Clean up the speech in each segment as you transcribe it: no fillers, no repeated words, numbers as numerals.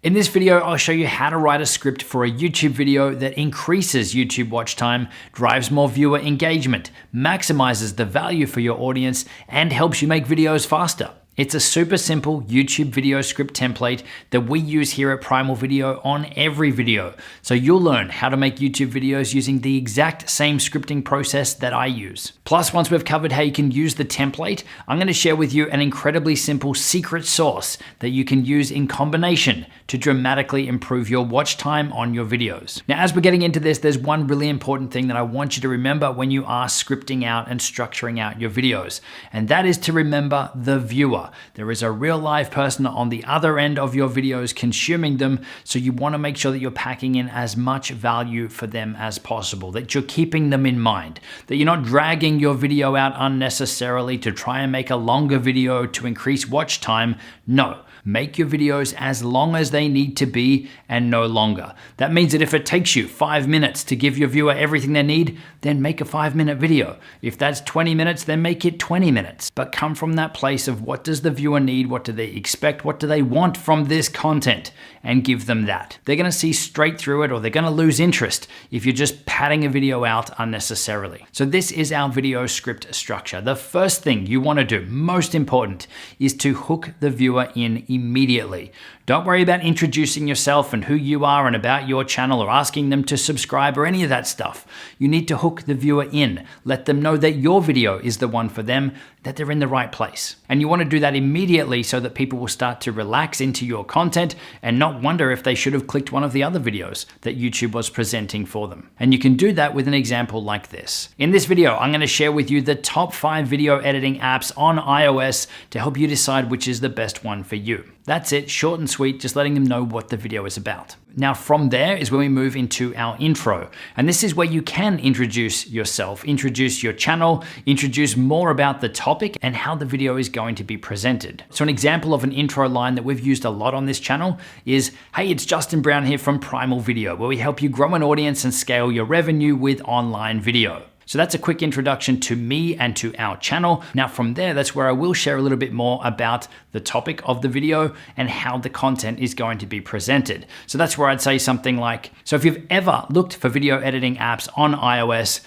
In this video, I'll show you how to write a script for a YouTube video that increases YouTube watch time, drives more viewer engagement, maximizes the value for your audience, and helps you make videos faster. It's a super simple YouTube video script template that we use here at Primal Video on every video. So you'll learn how to make YouTube videos using the exact same scripting process that I use. Plus, once we've covered how you can use the template, I'm going to share with you an incredibly simple secret sauce that you can use in combination to dramatically improve your watch time on your videos. Now, as we're getting into this, there's one really important thing that I want you to remember when you are scripting out and structuring out your videos, and that is to remember the viewer. There is a real live person on the other end of your videos consuming them, so you want to make sure that you're packing in as much value for them as possible, that you're keeping them in mind, that you're not dragging your video out unnecessarily to try and make a longer video to increase watch time. No. Make your videos as long as they need to be and no longer. That means that if it takes you 5 minutes to give your viewer everything they need, then make a 5-minute video. If that's 20 minutes, then make it 20 minutes. But come from that place of what does the viewer need, what do they expect, what do they want from this content, and give them that. They're gonna see straight through it, or they're gonna lose interest if you're just padding a video out unnecessarily. So this is our video script structure. The first thing you wanna do, most important, is to hook the viewer in immediately. Don't worry about introducing yourself and who you are and about your channel or asking them to subscribe or any of that stuff. You need to hook the viewer in. Let them know that your video is the one for them, that they're in the right place. And you want to do that immediately so that people will start to relax into your content and not wonder if they should have clicked one of the other videos that YouTube was presenting for them. And you can do that with an example like this. In this video, I'm going to share with you the top 5 video editing apps on iOS to help you decide which is the best one for you. That's it, short and sweet, just letting them know what the video is about. Now from there is when we move into our intro. And this is where you can introduce yourself, introduce your channel, introduce more about the topic and how the video is going to be presented. So an example of an intro line that we've used a lot on this channel is, hey, it's Justin Brown here from Primal Video, where we help you grow an audience and scale your revenue with online video. So that's a quick introduction to me and to our channel. Now from there, that's where I will share a little bit more about the topic of the video and how the content is going to be presented. So that's where I'd say something like, so if you've ever looked for video editing apps on iOS,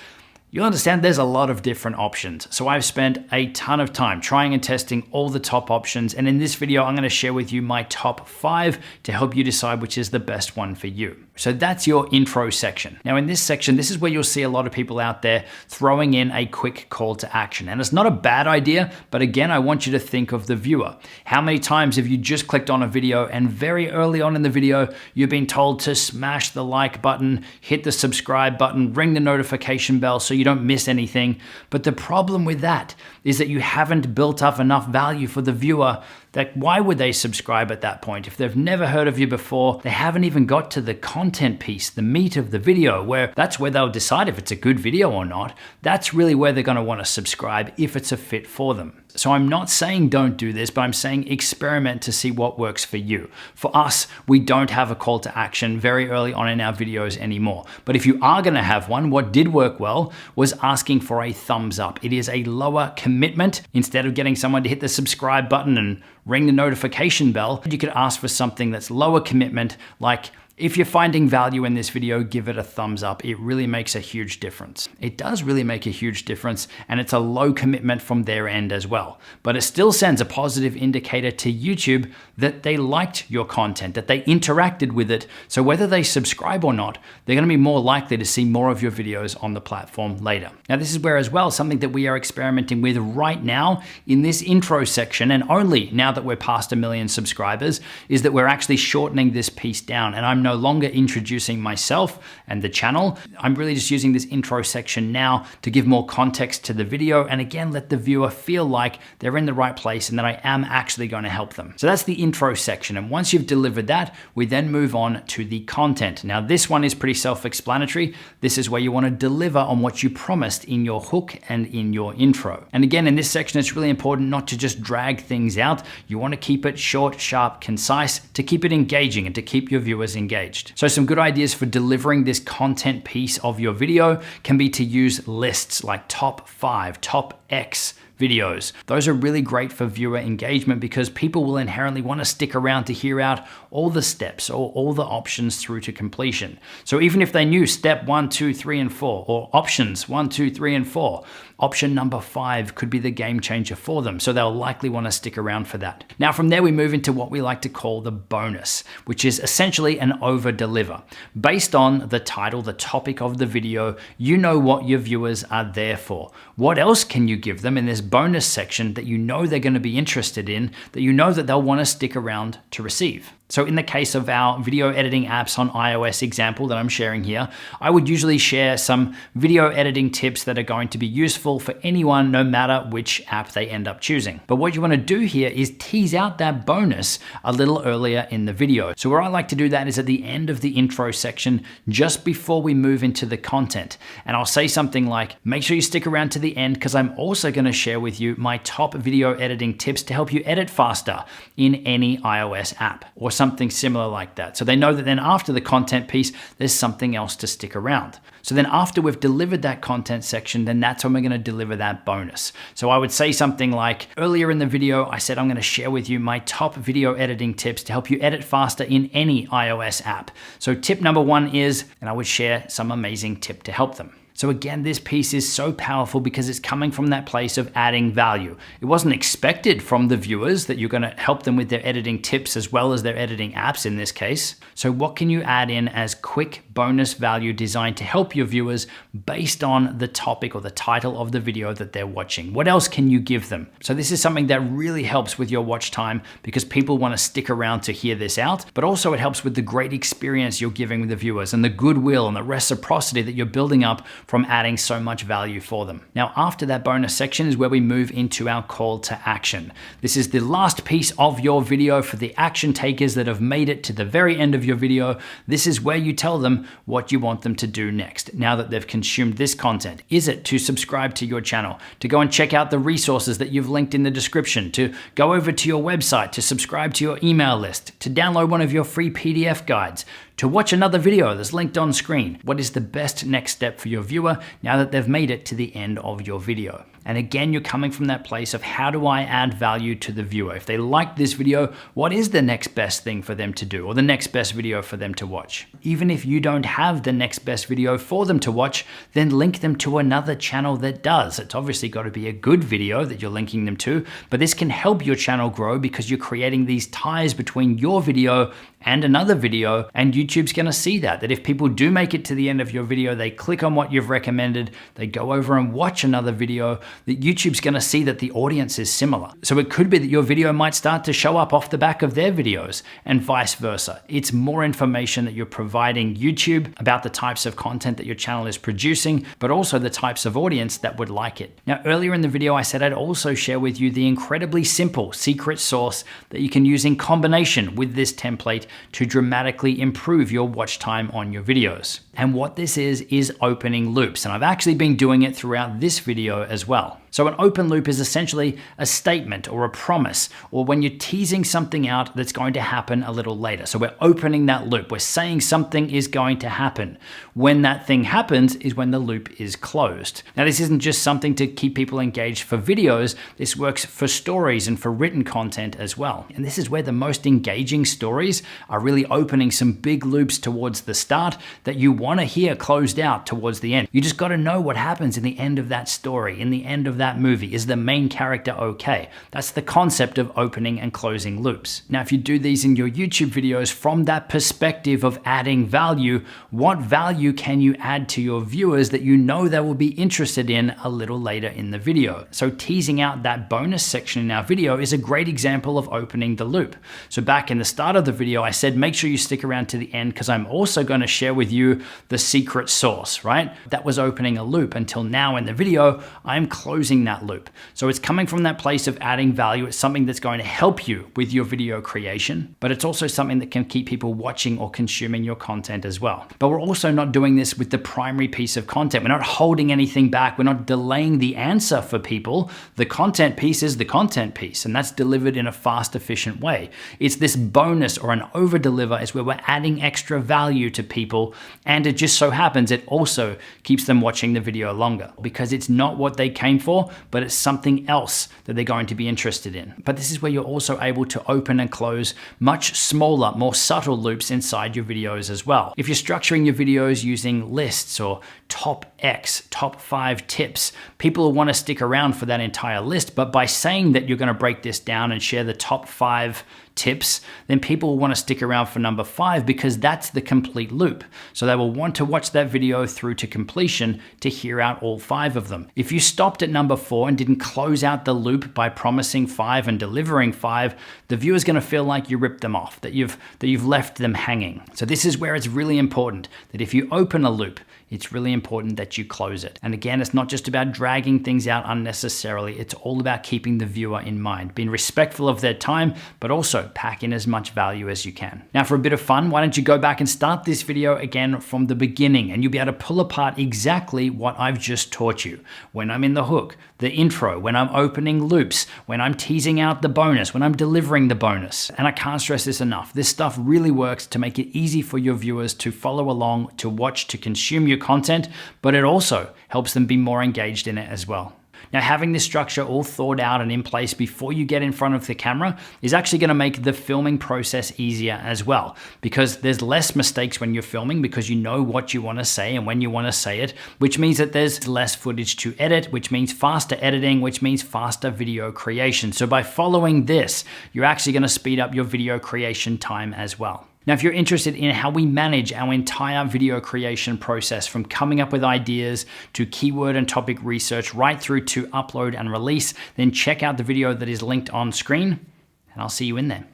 you'll understand there's a lot of different options. So I've spent a ton of time trying and testing all the top options. And in this video, I'm gonna share with you my top 5 to help you decide which is the best one for you. So that's your intro section. Now in this section, this is where you'll see a lot of people out there throwing in a quick call to action. And it's not a bad idea, but again, I want you to think of the viewer. How many times have you just clicked on a video and very early on in the video, you've been told to smash the like button, hit the subscribe button, ring the notification bell so you don't miss anything. But the problem with that is that you haven't built up enough value for the viewer. That why would they subscribe at that point? If they've never heard of you before, they haven't even got to the content piece, the meat of the video, where that's where they'll decide if it's a good video or not. That's really where they're gonna wanna subscribe if it's a fit for them. So I'm not saying don't do this, but I'm saying experiment to see what works for you. For us, we don't have a call to action very early on in our videos anymore. But if you are gonna have one, what did work well was asking for a thumbs up. It is a lower commitment. Instead of getting someone to hit the subscribe button and ring the notification bell, you could ask for something that's lower commitment, like, if you're finding value in this video, give it a thumbs up. It really makes a huge difference. It does really make a huge difference, and it's a low commitment from their end as well. But it still sends a positive indicator to YouTube that they liked your content, that they interacted with it. So whether they subscribe or not, they're gonna be more likely to see more of your videos on the platform later. Now this is where as well, something that we are experimenting with right now in this intro section, and only now that we're past 1 million subscribers, is that we're actually shortening this piece down. And I'm no longer introducing myself and the channel. I'm really just using this intro section now to give more context to the video and again, let the viewer feel like they're in the right place and that I am actually going to help them. So that's the intro section. And once you've delivered that, we then move on to the content. Now this one is pretty self-explanatory. This is where you want to deliver on what you promised in your hook and in your intro. And again, in this section, it's really important not to just drag things out. You want to keep it short, sharp, concise to keep it engaging and to keep your viewers engaged. So some good ideas for delivering this content piece of your video can be to use lists like top 5, top X videos. Those are really great for viewer engagement because people will inherently want to stick around to hear out all the steps or all the options through to completion. So even if they knew step 1, 2, 3, and 4, or options 1, 2, 3, and 4, option number 5 could be the game changer for them. So they'll likely want to stick around for that. Now from there we move into what we like to call the bonus, which is essentially an over deliver. Based on the title, the topic of the video, you know what your viewers are there for. What else can you give them in this bonus section that you know they're going to be interested in, that you know that they'll want to stick around to receive? So in the case of our video editing apps on iOS example that I'm sharing here, I would usually share some video editing tips that are going to be useful for anyone, no matter which app they end up choosing. But what you want to do here is tease out that bonus a little earlier in the video. So where I like to do that is at the end of the intro section, just before we move into the content. And I'll say something like, make sure you stick around to the end because I'm also going to share with you my top video editing tips to help you edit faster in any iOS app, or something similar like that. So they know that then after the content piece, there's something else to stick around. So then after we've delivered that content section, then that's when we're going to deliver that bonus. So I would say something like, earlier in the video, I said I'm going to share with you my top video editing tips to help you edit faster in any iOS app. So tip number 1 is, and I would share some amazing tip to help them. So again, this piece is so powerful because it's coming from that place of adding value. It wasn't expected from the viewers that you're going to help them with their editing tips as well as their editing apps in this case. So what can you add in as quick bonus value designed to help your viewers based on the topic or the title of the video that they're watching? What else can you give them? So this is something that really helps with your watch time because people want to stick around to hear this out, but also it helps with the great experience you're giving the viewers and the goodwill and the reciprocity that you're building up from adding so much value for them. Now, after that bonus section is where we move into our call to action. This is the last piece of your video for the action takers that have made it to the very end of your video. This is where you tell them what you want them to do next now that they've consumed this content. Is it to subscribe to your channel, to go and check out the resources that you've linked in the description, to go over to your website, to subscribe to your email list, to download one of your free PDF guides, to watch another video that's linked on screen? What is the best next step for your viewer now that they've made it to the end of your video? And again, you're coming from that place of how do I add value to the viewer? If they like this video, what is the next best thing for them to do or the next best video for them to watch? Even if you don't have the next best video for them to watch, then link them to another channel that does. It's obviously got to be a good video that you're linking them to, but this can help your channel grow because you're creating these ties between your video and another video, and YouTube's gonna see that if people do make it to the end of your video, they click on what you've recommended, they go over and watch another video, that YouTube's gonna see that the audience is similar. So it could be that your video might start to show up off the back of their videos and vice versa. It's more information that you're providing YouTube about the types of content that your channel is producing, but also the types of audience that would like it. Now, earlier in the video, I said I'd also share with you the incredibly simple secret sauce that you can use in combination with this template to dramatically improve your watch time on your videos. And what this is opening loops. And I've actually been doing it throughout this video as well. So an open loop is essentially a statement or a promise, or when you're teasing something out that's going to happen a little later. So we're opening that loop. We're saying something is going to happen. When that thing happens is when the loop is closed. Now, this isn't just something to keep people engaged for videos. This works for stories and for written content as well. And this is where the most engaging stories are really opening some big loops towards the start that you want to hear closed out towards the end. You just got to know what happens in the end of that story, in the end of that movie. Is the main character okay? That's the concept of opening and closing loops. Now, if you do these in your YouTube videos from that perspective of adding value, what value can you add to your viewers that you know they will be interested in a little later in the video? So teasing out that bonus section in our video is a great example of opening the loop. So back in the start of the video, I said, make sure you stick around to the end because I'm also going to share with you the secret sauce, right? That was opening a loop. Until now in the video, I'm closing that loop. So it's coming from that place of adding value. It's something that's going to help you with your video creation, but it's also something that can keep people watching or consuming your content as well. But we're also not doing this with the primary piece of content. We're not holding anything back. We're not delaying the answer for people. The content piece is the content piece, and that's delivered in a fast, efficient way. It's this bonus or an over deliver is where we're adding extra value to people, and it just so happens it also keeps them watching the video longer because it's not what they came for, for, but it's something else that they're going to be interested in. But this is where you're also able to open and close much smaller, more subtle loops inside your videos as well. If you're structuring your videos using lists or top X, top 5 tips, people will want to stick around for that entire list. But by saying that you're going to break this down and share the top 5 tips, then people will want to stick around for number 5 because that's the complete loop. So they will want to watch that video through to completion to hear out all 5 of them. If you stopped at number 4 and didn't close out the loop by promising 5 and delivering 5, the viewer's going to feel like you ripped them off, that you've left them hanging. So this is where it's really important that if you open a loop, it's really important that you close it. And again, it's not just about dragging things out unnecessarily. It's all about keeping the viewer in mind, being respectful of their time, but also pack in as much value as you can. Now, for a bit of fun, why don't you go back and start this video again from the beginning, and you'll be able to pull apart exactly what I've just taught you. When I'm in the hook, the intro, when I'm opening loops, when I'm teasing out the bonus, when I'm delivering the bonus. And I can't stress this enough. This stuff really works to make it easy for your viewers to follow along, to watch, to consume your content, but it also helps them be more engaged in it as well. Now, having this structure all thought out and in place before you get in front of the camera is actually going to make the filming process easier as well, because there's less mistakes when you're filming because you know what you want to say and when you want to say it, which means that there's less footage to edit, which means faster editing, which means faster video creation. So by following this, you're actually going to speed up your video creation time as well. Now, if you're interested in how we manage our entire video creation process from coming up with ideas to keyword and topic research right through to upload and release, then check out the video that is linked on screen, and I'll see you in there.